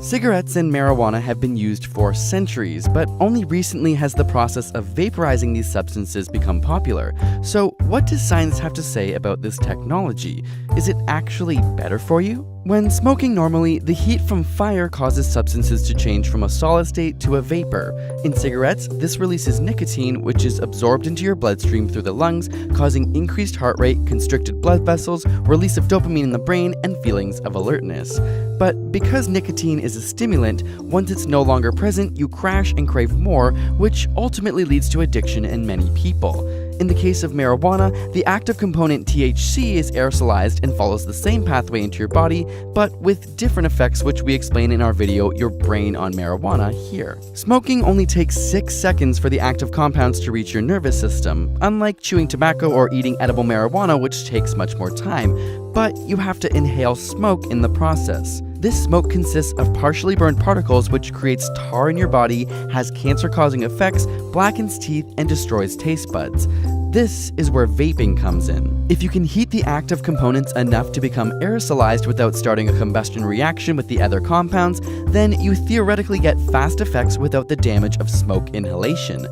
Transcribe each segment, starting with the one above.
Cigarettes and marijuana have been used for centuries, but only recently has the process of vaporizing these substances become popular. So, what does science have to say about this technology? Is it actually better for you? When smoking normally, the heat from fire causes substances to change from a solid state to a vapor. In cigarettes, this releases nicotine, which is absorbed into your bloodstream through the lungs, causing increased heart rate, constricted blood vessels, release of dopamine in the brain, and feelings of alertness. But because nicotine is a stimulant, once it's no longer present, you crash and crave more, which ultimately leads to addiction in many people. In the case of marijuana, the active component THC is aerosolized and follows the same pathway into your body, but with different effects, which we explain in our video, Your Brain on Marijuana, here. Smoking only takes 6 seconds for the active compounds to reach your nervous system, unlike chewing tobacco or eating edible marijuana, which takes much more time, but you have to inhale smoke in the process. This smoke consists of partially burned particles, which creates tar in your body, has cancer-causing effects, blackens teeth, and destroys taste buds. This is where vaping comes in. If you can heat the active components enough to become aerosolized without starting a combustion reaction with the other compounds, then you theoretically get fast effects without the damage of smoke inhalation.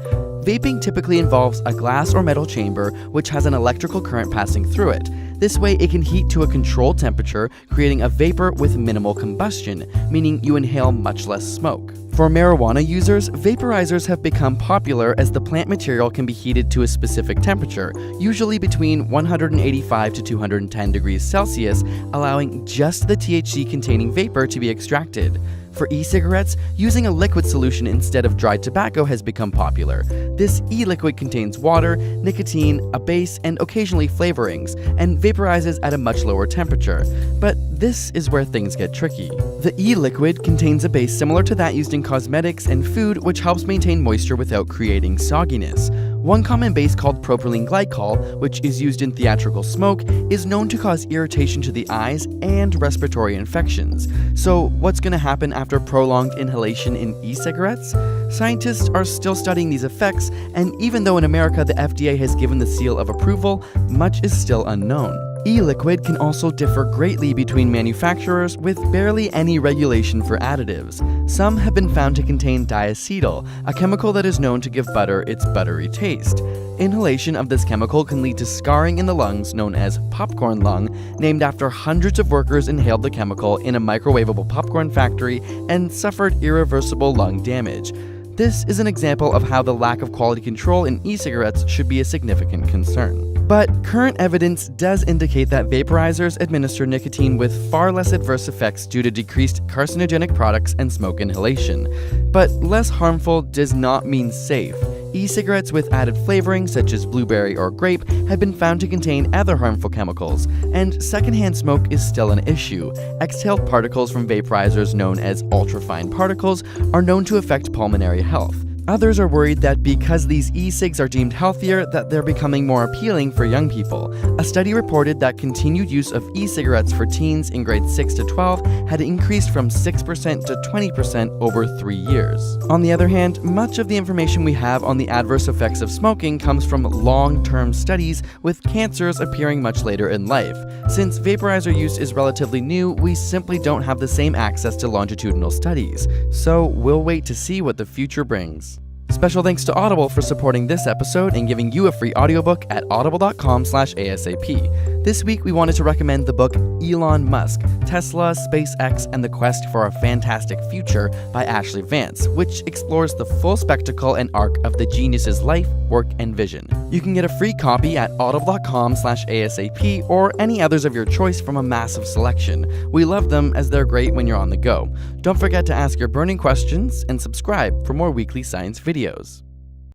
Vaping typically involves a glass or metal chamber which has an electrical current passing through it. This way it can heat to a controlled temperature, creating a vapor with minimal combustion, meaning you inhale much less smoke. For marijuana users, vaporizers have become popular as the plant material can be heated to a specific temperature, usually between 185 to 210 degrees Celsius, allowing just the THC-containing vapor to be extracted. For e-cigarettes, using a liquid solution instead of dried tobacco has become popular. This e-liquid contains water, nicotine, a base, and occasionally flavorings, and vaporizes at a much lower temperature. But this is where things get tricky. The e-liquid contains a base similar to that used in cosmetics and food, which helps maintain moisture without creating sogginess. One common base called propylene glycol, which is used in theatrical smoke, is known to cause irritation to the eyes and respiratory infections. So what's going to happen after prolonged inhalation in e-cigarettes? Scientists are still studying these effects, and even though in America the FDA has given the seal of approval, much is still unknown. E-liquid can also differ greatly between manufacturers, with barely any regulation for additives. Some have been found to contain diacetyl, a chemical that is known to give butter its buttery taste. Inhalation of this chemical can lead to scarring in the lungs known as popcorn lung, named after hundreds of workers inhaled the chemical in a microwavable popcorn factory and suffered irreversible lung damage. This is an example of how the lack of quality control in e-cigarettes should be a significant concern. But current evidence does indicate that vaporizers administer nicotine with far less adverse effects due to decreased carcinogenic products and smoke inhalation. But less harmful does not mean safe. E-cigarettes with added flavoring such as blueberry or grape have been found to contain other harmful chemicals, and secondhand smoke is still an issue. Exhaled particles from vaporizers known as ultrafine particles are known to affect pulmonary health. Others are worried that because these e-cigs are deemed healthier, that they're becoming more appealing for young people. A study reported that continued use of e-cigarettes for teens in grades 6 to 12 had increased from 6% to 20% over 3 years. On the other hand, much of the information we have on the adverse effects of smoking comes from long-term studies, with cancers appearing much later in life. Since vaporizer use is relatively new, we simply don't have the same access to longitudinal studies. So we'll wait to see what the future brings. Special thanks to Audible for supporting this episode and giving you a free audiobook at audible.com/ASAP. This week, we wanted to recommend the book Elon Musk, Tesla, SpaceX, and the Quest for a Fantastic Future by Ashley Vance, which explores the full spectacle and arc of the genius's life, work, and vision. You can get a free copy at audible.com/ASAP or any others of your choice from a massive selection. We love them as they're great when you're on the go. Don't forget to ask your burning questions and subscribe for more weekly science videos.